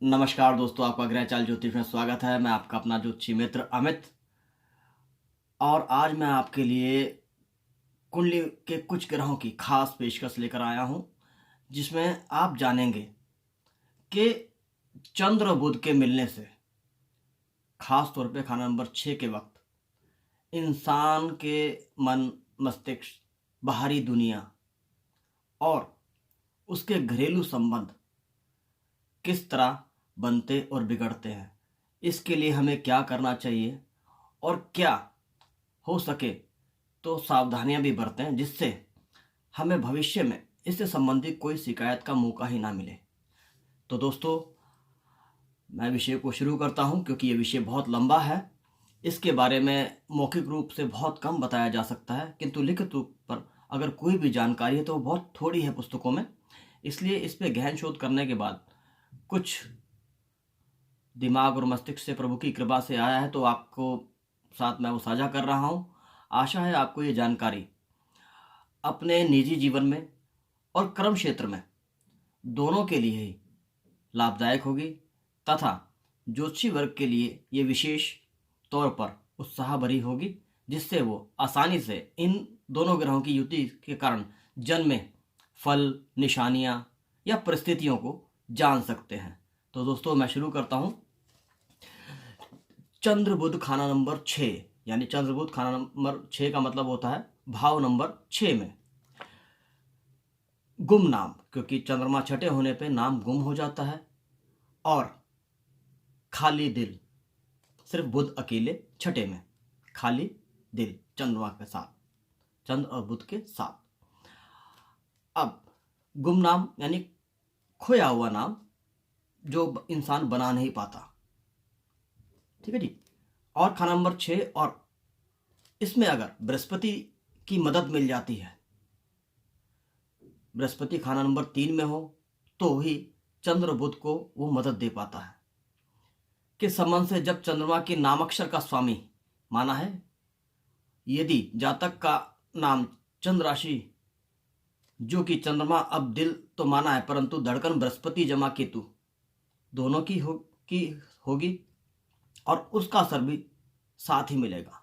नमस्कार दोस्तों, आपका ग्रह चाल ज्योतिष में स्वागत है। मैं आपका अपना ज्योतिषी मित्र अमित, और आज मैं आपके लिए कुंडली के कुछ ग्रहों की खास पेशकश लेकर आया हूं, जिसमें आप जानेंगे कि चंद्र और बुध के मिलने से खास तौर पे खाना नंबर 6 के वक्त इंसान के मन, मस्तिष्क, बाहरी दुनिया और उसके घरेलू संबंध किस तरह बनते और बिगड़ते हैं, इसके लिए हमें क्या करना चाहिए और क्या हो सके तो सावधानियां भी बरतें, जिससे हमें भविष्य में इससे संबंधित कोई शिकायत का मौका ही ना मिले। तो दोस्तों, मैं विषय को शुरू करता हूं, क्योंकि ये विषय बहुत लंबा है। इसके बारे में मौखिक रूप से बहुत कम बताया जा सकता है, किंतु लिखित रूप पर अगर कोई भी जानकारी है तो वो बहुत थोड़ी है पुस्तकों में। इसलिए इस पे गहन शोध करने के बाद कुछ दिमाग और मस्तिष्क से प्रभु की कृपा से आया है, तो आपको साथ मैं वो साझा कर रहा हूँ। आशा है आपको ये जानकारी अपने निजी जीवन में और कर्म क्षेत्र में दोनों के लिए ही लाभदायक होगी, तथा ज्योतिषी वर्ग के लिए ये विशेष तौर पर उत्साह भरी होगी, जिससे वो आसानी से इन दोनों ग्रहों की युति के कारण जन्म में फल, निशानियां या परिस्थितियों को जान सकते हैं। तो दोस्तों, मैं शुरू करता हूं। चंद्र बुध खाना नंबर 6, यानी चंद्र बुध खाना नंबर 6 का मतलब होता है भाव नंबर 6 में गुम नाम, क्योंकि चंद्रमा छठे होने पे नाम गुम हो जाता है। और खाली दिल, सिर्फ बुध अकेले छठे में, खाली दिल चंद्रमा के साथ, चंद्र और बुध के साथ। अब गुम नाम यानी खोया हुआ नाम, जो इंसान बना नहीं पाता। ठीक है जी। और खाना नंबर 6, और इसमें अगर बृहस्पति की मदद मिल जाती है, बृहस्पति खाना नंबर 3 में हो, तो ही चंद्र बुध को वो मदद दे पाता है। किस संबंध से? जब चंद्रमा के नामाक्षर का स्वामी माना है, यदि जातक का नाम चंद्र राशि, जो कि चंद्रमा अब दिल तो माना है, परंतु धड़कन बृहस्पति जमा केतु दोनों की होगी, और उसका असर भी साथ ही मिलेगा,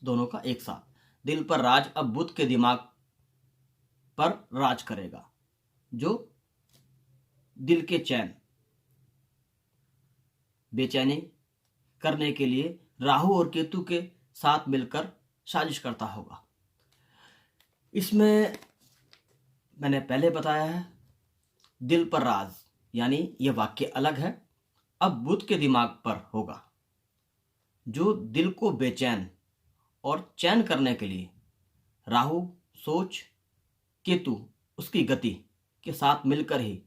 दोनों का एक साथ। दिल पर राज अब बुध के दिमाग पर राज करेगा, जो दिल के चैन, बेचैनी करने के लिए राहु और केतु के साथ मिलकर साजिश करता होगा। इसमें मैंने पहले बताया है, दिल पर राज, यानी यह वाक्य अलग है। अब बुध के दिमाग पर होगा, जो दिल को बेचैन और चैन करने के लिए राहु सोच, केतु उसकी गति के साथ मिलकर ही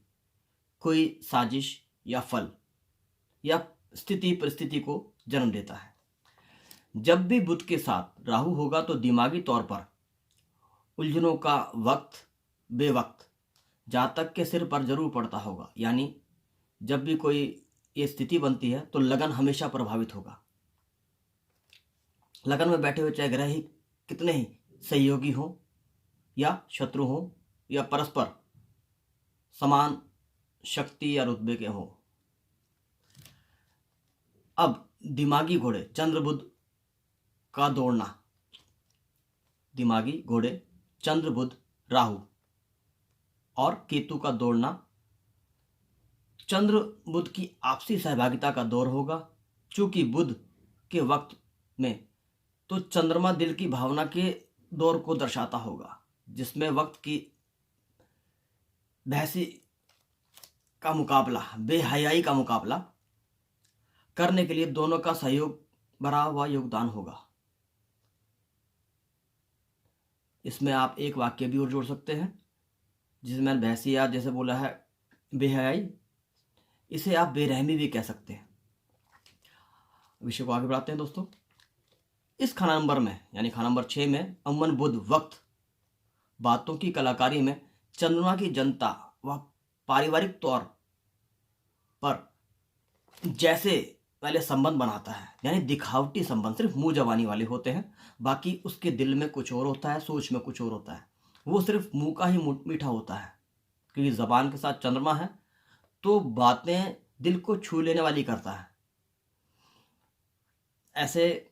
कोई साजिश या फल या स्थिति परिस्थिति को जन्म देता है। जब भी बुध के साथ राहु होगा तो दिमागी तौर पर उलझनों का वक्त बेवक्त जातक के सिर पर जरूर पड़ता होगा। यानी जब भी कोई ये स्थिति बनती है तो लगन हमेशा प्रभावित होगा। लगन में बैठे हुए चाहे ग्रह ही कितने ही सहयोगी हों या शत्रु हों या परस्पर समान शक्ति या रुतबे के हों। अब दिमागी घोड़े चंद्र बुध का दौड़ना, दिमागी घोड़े चंद्र बुध राहु और केतु का दौड़ना चंद्र बुध की आपसी सहभागिता का दौर होगा। चूंकि बुध के वक्त में तो चंद्रमा दिल की भावना के दौर को दर्शाता होगा, जिसमें वक्त की बहसी का मुकाबला, बेहयाई का मुकाबला करने के लिए दोनों का सहयोग भरा हुआ योगदान होगा। इसमें आप एक वाक्य भी और जोड़ सकते हैं, जिसमें मैंने बहसी या जैसे बोला है बेहयाई, इसे आप बेरहमी भी कह सकते हैं। विषय को आगे बढ़ाते हैं दोस्तों। इस खाना नंबर में, यानी खाना नंबर 6 में अमन बुध वक्त बातों की कलाकारी में चंद्रमा की जनता व पारिवारिक तौर पर जैसे पहले संबंध बनाता है, यानी दिखावटी संबंध सिर्फ मुंह जवानी वाले होते हैं, बाकी उसके दिल में कुछ और होता है, सोच में कुछ और होता है। वो सिर्फ मुंह का ही मीठा होता है, क्योंकि जबान के साथ चंद्रमा है, तो बातें दिल को छू लेने वाली करता है। ऐसे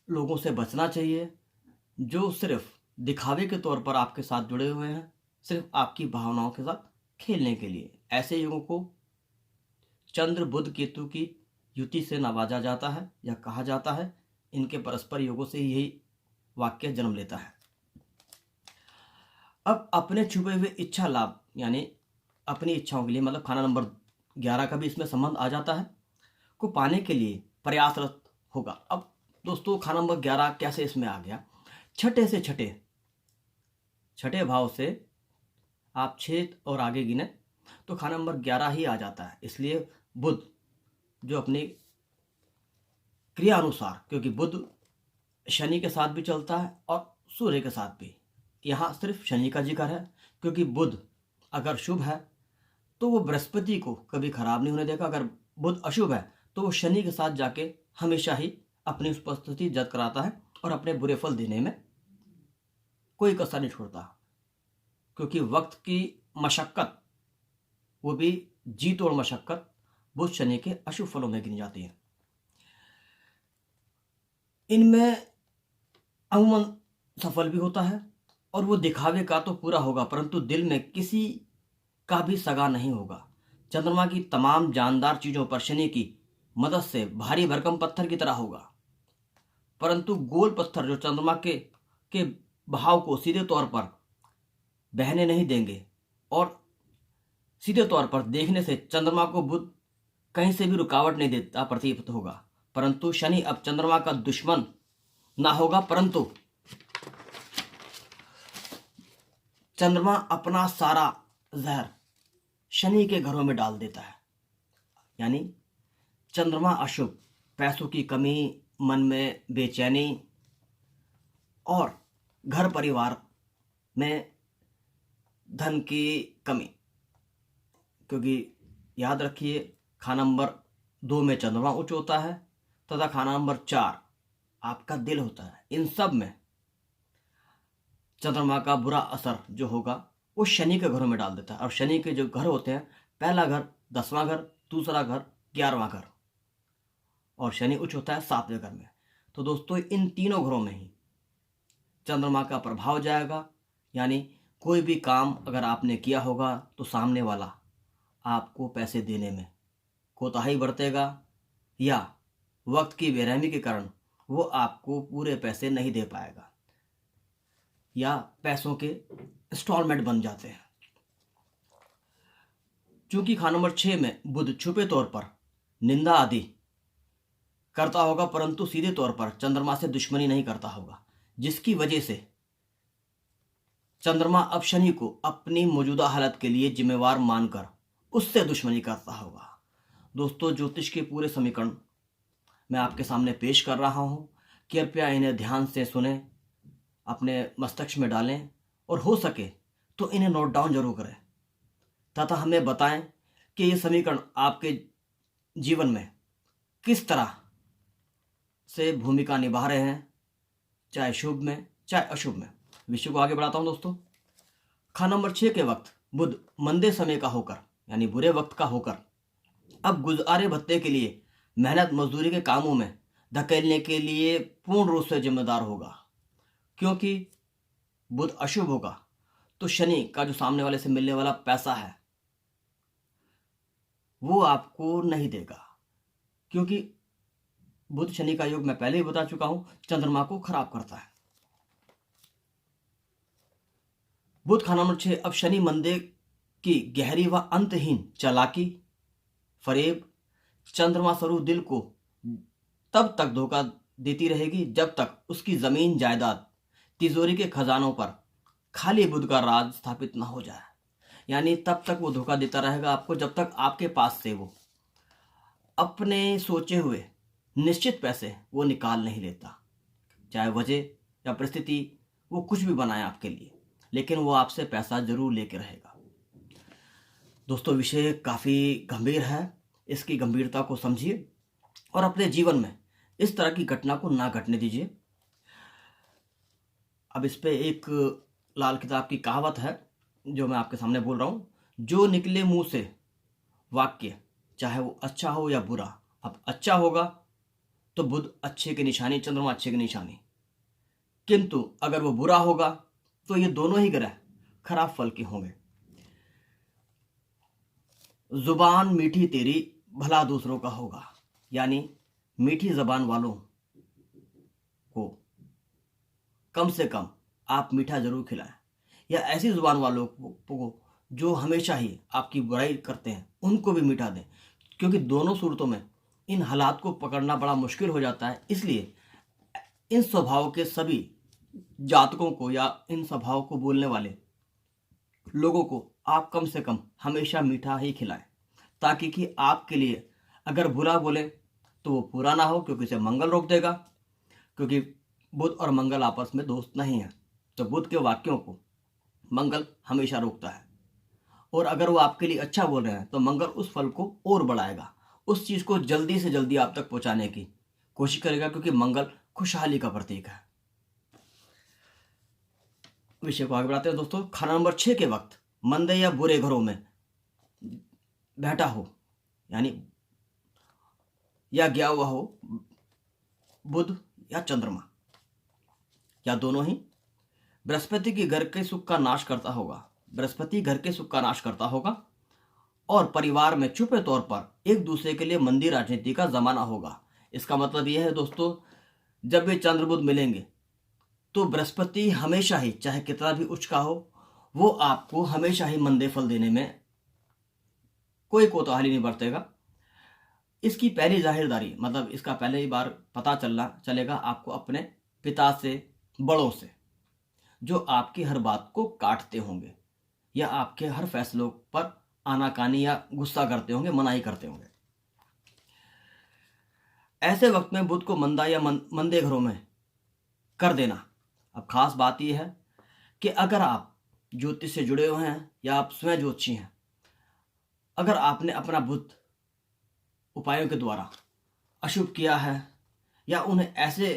लोगों से बचना चाहिए जो सिर्फ दिखावे के तौर पर आपके साथ जुड़े हुए हैं, सिर्फ आपकी भावनाओं के साथ खेलने के लिए। ऐसे लोगों को चंद्र बुध केतु की युति से नवाजा जाता है या कहा जाता है। इनके परस्पर योगों से यही वाक्य जन्म लेता है। अब अपने छुपे हुए इच्छा लाभ यानी अपनी इच्छाओं के लिए, मतलब खाना नंबर 11 का भी इसमें संबंध आ जाता है, को पाने के लिए प्रयासरत होगा। अब दोस्तों खाना नंबर 11 कैसे इसमें आ गया? छठे से छठे भाव से आप 6 और आगे गिने तो खाना नंबर 11 ही आ जाता है। इसलिए बुध जो अपनी क्रिया अनुसार, क्योंकि बुध शनि के साथ भी चलता है और सूर्य के साथ भी, यहाँ सिर्फ शनि का जिक्र है क्योंकि बुध अगर शुभ है तो वो बृहस्पति को कभी खराब नहीं होने देगा। अगर बुध अशुभ है तो वो शनि के साथ जाके हमेशा ही अपनी उपस्थिति जत कराता है और अपने बुरे फल देने में कोई कसर नहीं छोड़ता, क्योंकि वक्त की मशक्कत, वो भी जी तोड़ मशक्कत, बुध शनि के अशुभ फलों में गिनी जाती है। इनमें अमूमन सफल भी होता है और वो दिखावे का तो पूरा होगा, परंतु दिल में किसी का भी सगा नहीं होगा। चंद्रमा की तमाम जानदार चीजों पर शनि की मदद से भारी भरकम पत्थर की तरह होगा, परंतु गोल पत्थर जो चंद्रमा के बहाव को सीधे तौर पर बहने नहीं देंगे और सीधे तौर पर देखने से चंद्रमा को बुध कहीं से भी रुकावट नहीं देता प्रतीत होगा। परंतु शनि अब चंद्रमा का दुश्मन ना होगा, परंतु चंद्रमा अपना सारा जहर शनि के घरों में डाल देता है। यानी चंद्रमा अशुभ, पैसों की कमी, मन में बेचैनी और घर परिवार में धन की कमी, क्योंकि याद रखिए खाना नंबर 2 में चंद्रमा उच्च होता है तथा खाना नंबर 4 आपका दिल होता है। इन सब में चंद्रमा का बुरा असर जो होगा वो शनि के घरों में डाल देता है। और शनि के जो घर होते हैं, पहला घर 10वां घर, दूसरा घर 11वां घर, और शनि उच्च होता है 7वें घर में। तो दोस्तों इन तीनों घरों में ही चंद्रमा का प्रभाव जाएगा। यानी कोई भी काम अगर आपने किया होगा तो सामने वाला आपको पैसे देने में कोताही बरतेगा या वक्त की बेरहमी के कारण वो आपको पूरे पैसे नहीं दे पाएगा या पैसों के इंस्टॉलमेंट बन जाते हैं। चूंकि खाना नंबर 6 में बुध छुपे तौर पर निंदा आदि करता होगा, परंतु सीधे तौर पर चंद्रमा से दुश्मनी नहीं करता होगा, जिसकी वजह से चंद्रमा अब शनि को अपनी मौजूदा हालत के लिए जिम्मेवार मानकर उससे दुश्मनी करता होगा। दोस्तों ज्योतिष के पूरे समीकरण मैं आपके सामने पेश कर रहा हूं, कृपया इन्हें ध्यान से सुने, अपने मस्तिष्क में डालें और हो सके तो इन्हें नोट डाउन जरूर करें तथा हमें बताएं कि ये समीकरण आपके जीवन में किस तरह से भूमिका निभा रहे हैं, चाहे शुभ में चाहे अशुभ में। विषय को आगे बढ़ाता हूं दोस्तों। खाना नंबर 6 के वक्त बुध मंदे समय का होकर, यानी बुरे वक्त का होकर, अब गुजारे भत्ते के लिए मेहनत मजदूरी के कामों में धकेलने के लिए पूर्ण रूप से जिम्मेदार होगा। क्योंकि बुध अशुभ होगा तो शनि का जो सामने वाले से मिलने वाला पैसा है वो आपको नहीं देगा, क्योंकि बुध शनि का योग मैं पहले ही बता चुका हूं, चंद्रमा को खराब करता है। बुध खाना नंबर 6 अब शनि मंदे की गहरी व अंतहीन चालाकी, फरेब, चंद्रमा स्वरूप दिल को तब तक धोखा देती रहेगी जब तक उसकी जमीन जायदाद तिजोरी के खजानों पर खाली बुध का राज स्थापित ना हो जाए। यानी तब तक वो धोखा देता रहेगा आपको जब तक आपके पास से वो अपने सोचे हुए निश्चित पैसे वो निकाल नहीं लेता। चाहे वजह या परिस्थिति वो कुछ भी बनाए आपके लिए, लेकिन वो आपसे पैसा जरूर लेके रहेगा। दोस्तों विषय काफ़ी गंभीर है, इसकी गंभीरता को समझिए और अपने जीवन में इस तरह की घटना को ना घटने दीजिए। अब इस पे एक लाल किताब की कहावत है जो मैं आपके सामने बोल रहा हूँ, जो निकले मुंह से वाक्य चाहे वो अच्छा हो या बुरा। अब अच्छा होगा तो बुध अच्छे की निशानी, चंद्रमा अच्छे की निशानी, किंतु अगर वो बुरा होगा तो ये दोनों ही ग्रह खराब फल के होंगे। जुबान मीठी तेरी, भला दूसरों का होगा, यानी मीठी जबान वालों को कम से कम आप मीठा जरूर खिलाएं, या ऐसी जुबान वालों को जो हमेशा ही आपकी बुराई करते हैं उनको भी मीठा दें, क्योंकि दोनों सूरतों में इन हालात को पकड़ना बड़ा मुश्किल हो जाता है। इसलिए इन स्वभाव के सभी जातकों को या इन स्वभाव को बोलने वाले लोगों को आप कम से कम हमेशा मीठा ही खिलाएं, ताकि कि आपके लिए अगर बुरा बोले तो वो पूरा ना हो, क्योंकि इसे मंगल रोक देगा, क्योंकि बुध और मंगल आपस में दोस्त नहीं है। तो बुध के वाक्यों को मंगल हमेशा रोकता है, और अगर वो आपके लिए अच्छा बोल रहे हैं तो मंगल उस फल को और बढ़ाएगा, उस चीज़ को जल्दी से जल्दी आप तक पहुंचाने की कोशिश करेगा, क्योंकि मंगल खुशहाली का प्रतीक है। विषय को आगे बढ़ाते हैं दोस्तों। खाना नंबर 6 के वक्त मंदे या बुरे घरों में बैठा हो, यानी या गया हुआ हो बुध या चंद्रमा या दोनों ही, बृहस्पति के घर के सुख का नाश करता होगा। बृहस्पति घर के सुख का नाश करता होगा, और परिवार में छुपे तौर पर एक दूसरे के लिए मंदी राजनीति का जमाना होगा। इसका मतलब यह है दोस्तों, जब वे चंद्र बुध मिलेंगे तो बृहस्पति हमेशा ही, चाहे कितना भी उच्च का हो, वो आपको हमेशा ही मंदे फल देने में कोई कोताही नहीं बरतेगा। इसकी पहली जाहिरदारी, मतलब इसका पहले ही बार पता चलेगा आपको अपने पिता से, बड़ों से, जो आपकी हर बात को काटते होंगे या आपके हर फैसलों पर आनाकानी या गुस्सा करते होंगे, मनाही करते होंगे। ऐसे वक्त में बुध को मंदा या मंदे घरों में कर देना। अब खास बात यह है कि अगर आप ज्योतिष से जुड़े हुए हैं या आप स्वयं ज्योतिषी हैं, अगर आपने अपना बुध उपायों के द्वारा अशुभ किया है या उन्हें ऐसे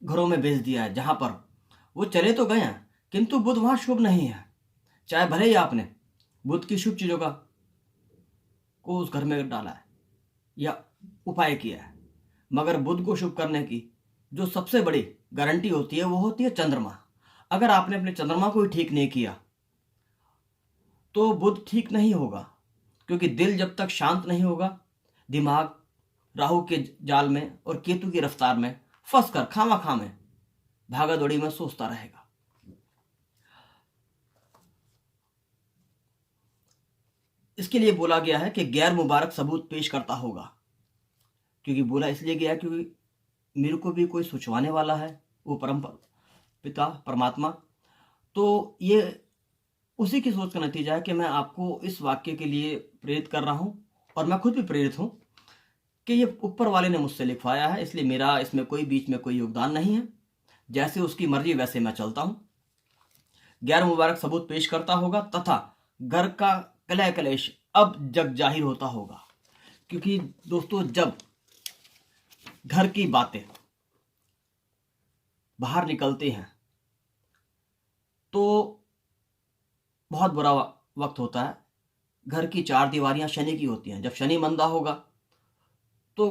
घरों में भेज दिया है जहां पर वो चले तो गए हैं किंतु बुध वहां शुभ नहीं है, चाहे भले ही आपने बुध की शुभ चीजों को उस घर में डाला है या उपाय किया है, मगर बुध को शुभ करने की जो सबसे बड़ी गारंटी होती है वो होती है चंद्रमा। अगर आपने अपने चंद्रमा को ही ठीक नहीं किया तो बुध ठीक नहीं होगा, क्योंकि दिल जब तक शांत नहीं होगा, दिमाग राहु के जाल में और केतु की रफ्तार में फंसकर खामा में भागा दौड़ी में सोचता रहेगा। इसके लिए बोला गया है कि गैर मुबारक सबूत पेश करता होगा, क्योंकि बोला इसलिए गया क्योंकि मेरे को भी कोई सोचवाने वाला है, वो परम पिता परमात्मा। तो ये उसी की सोच का नतीजा है कि मैं आपको इस वाक्य के लिए प्रेरित कर रहा हूं, और मैं खुद भी प्रेरित हूं कि ये ऊपर वाले ने मुझसे लिखवाया है, इसलिए मेरा इसमें कोई बीच में कोई योगदान नहीं है। जैसे उसकी मर्जी वैसे मैं चलता हूं। गैर मुबारक सबूत पेश करता होगा तथा घर का कलह कलेश अब जग जाहिर होता होगा, क्योंकि दोस्तों जब घर की बातें बाहर निकलती हैं तो बहुत बुरा वक्त होता है। घर की चार दीवारियां शनि की होती हैं। जब शनि मंदा होगा तो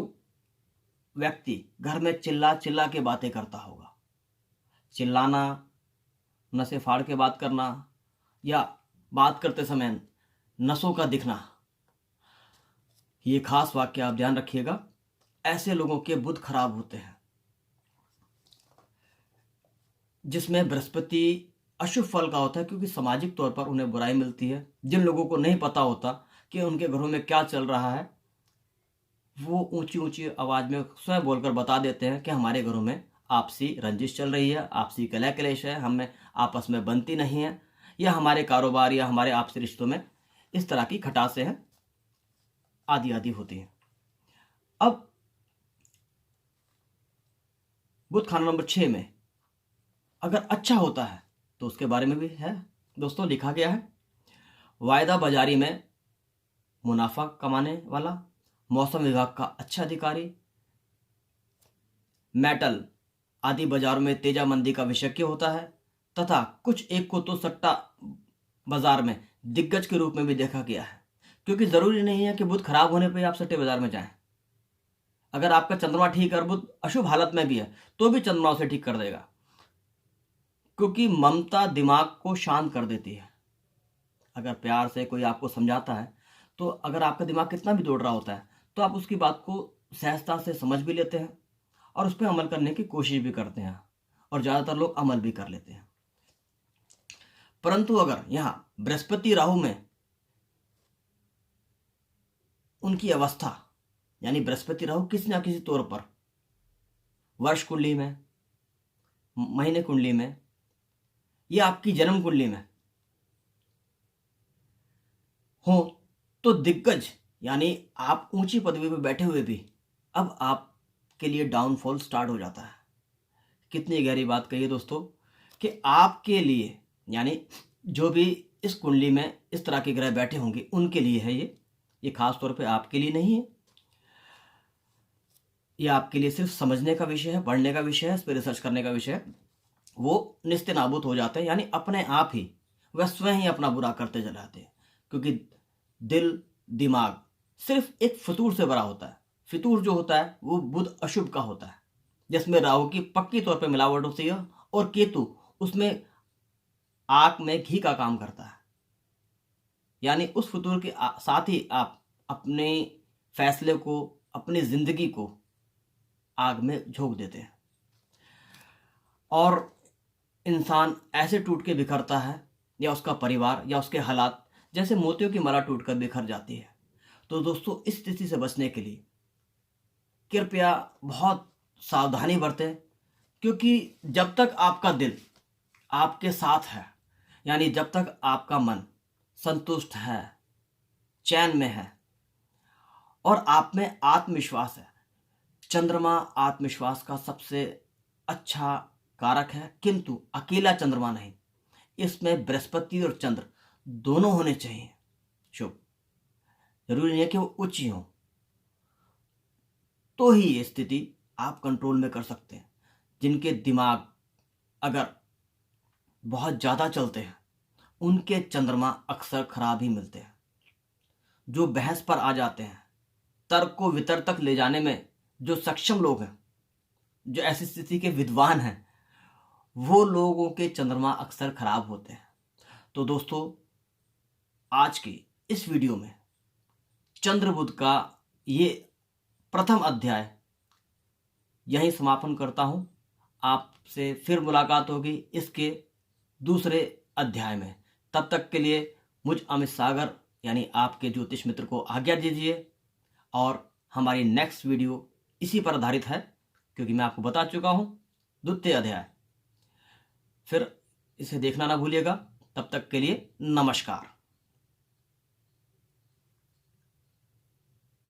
व्यक्ति घर में चिल्ला चिल्ला के बातें करता होगा। चिल्लाना, नसें फाड़ के बात करना, या बात करते समय नसों का दिखना, ये खास वाक्य आप ध्यान रखिएगा। ऐसे लोगों के बुध खराब होते हैं, जिसमें बृहस्पति अशुभ फल का होता है, क्योंकि सामाजिक तौर पर उन्हें बुराई मिलती है। जिन लोगों को नहीं पता होता कि उनके घरों में क्या चल रहा है, वो ऊंची ऊंची आवाज में स्वयं बोलकर बता देते हैं कि हमारे घरों में आपसी रंजिश चल रही है, आपसी कलह कलेश है, हमें आपस में बनती नहीं है, या हमारे कारोबार या हमारे आपसी रिश्तों में इस तरह की खटासें हैं, आदि आदि होती हैं। अब बुध खाना नंबर 6 में अगर अच्छा होता है तो उसके बारे में भी है दोस्तों, लिखा गया है। वायदा बाजारी में मुनाफा कमाने वाला, मौसम विभाग का अच्छा अधिकारी, मेटल आदि बाजारों में तेजामंदी का विशेषज्ञ होता है, तथा कुछ एक को तो सट्टा बाजार में दिग्गज के रूप में भी देखा गया है। क्योंकि ज़रूरी नहीं है कि बुध खराब होने पे आप सट्टे बाजार में जाएं। अगर आपका चंद्रमा ठीक है और बुध अशुभ हालत में भी है तो भी चंद्रमा उसे ठीक कर देगा, क्योंकि ममता दिमाग को शांत कर देती है। अगर प्यार से कोई आपको समझाता है तो अगर आपका दिमाग कितना भी दौड़ रहा होता है तो आप उसकी बात को सहजता से समझ भी लेते हैं और उस पर अमल करने की कोशिश भी करते हैं, और ज़्यादातर लोग अमल भी कर लेते हैं। परंतु अगर यहाँ बृहस्पति राहु में उनकी अवस्था, यानी बृहस्पति राहु किसी ना किसी तौर पर वर्ष कुंडली में, महीने कुंडली में या आपकी जन्म कुंडली में हो तो दिग्गज, यानी आप ऊंची पदवी पर बैठे हुए भी अब आपके लिए डाउनफॉल स्टार्ट हो जाता है। कितनी गहरी बात कही है दोस्तों, कि आपके लिए, यानी जो भी इस कुंडली में इस तरह के ग्रह बैठे होंगे उनके लिए है ये खास तौर पे आपके लिए नहीं है। ये आपके लिए सिर्फ समझने का विषय है, पढ़ने का विषय है, इस पर रिसर्च करने का विषय है। वो निस्ते नाबूद हो जाते हैं, यानी अपने आप ही वह स्वयं ही अपना बुरा करते चले जाते हैं, क्योंकि दिल दिमाग सिर्फ एक फितूर से भरा होता है। फितूर जो होता है वो बुध अशुभ का होता है, जिसमें राहु की पक्की तौर पे मिलावट होती है और केतु उसमें आग में घी का काम करता है। यानी उस फितूर के साथ ही आप अपने फैसले को, अपनी जिंदगी को आग में झोंक देते हैं और इंसान ऐसे टूट के बिखरता है, या उसका परिवार या उसके हालात जैसे मोतियों की माला टूटकर बिखर जाती है। तो दोस्तों, इस स्थिति से बचने के लिए कृपया बहुत सावधानी बरतें, क्योंकि जब तक आपका दिल आपके साथ है, यानी जब तक आपका मन संतुष्ट है, चैन में है और आप में आत्मविश्वास है, चंद्रमा आत्मविश्वास का सबसे अच्छा कारक है, किंतु अकेला चंद्रमा नहीं, इसमें बृहस्पति और चंद्र दोनों होने चाहिए शुभ। जरूरी नहीं है कि वो उच्च ही हो, तो ही ये स्थिति आप कंट्रोल में कर सकते हैं। जिनके दिमाग अगर बहुत ज़्यादा चलते हैं उनके चंद्रमा अक्सर खराब ही मिलते हैं। जो बहस पर आ जाते हैं, तर्क को वितर्क तक ले जाने में जो सक्षम लोग हैं, जो ऐसी स्थिति के विद्वान हैं, वो लोगों के चंद्रमा अक्सर खराब होते हैं। तो दोस्तों, आज की इस वीडियो में चंद्र बुध का ये प्रथम अध्याय यहीं समापन करता हूं। आपसे फिर मुलाकात होगी इसके दूसरे अध्याय में। तब तक के लिए मुझ अमित सागर, यानी आपके ज्योतिष मित्र को आज्ञा दीजिए, और हमारी नेक्स्ट वीडियो इसी पर आधारित है, क्योंकि मैं आपको बता चुका हूं द्वितीय अध्याय। फिर इसे देखना ना भूलिएगा। तब तक के लिए नमस्कार।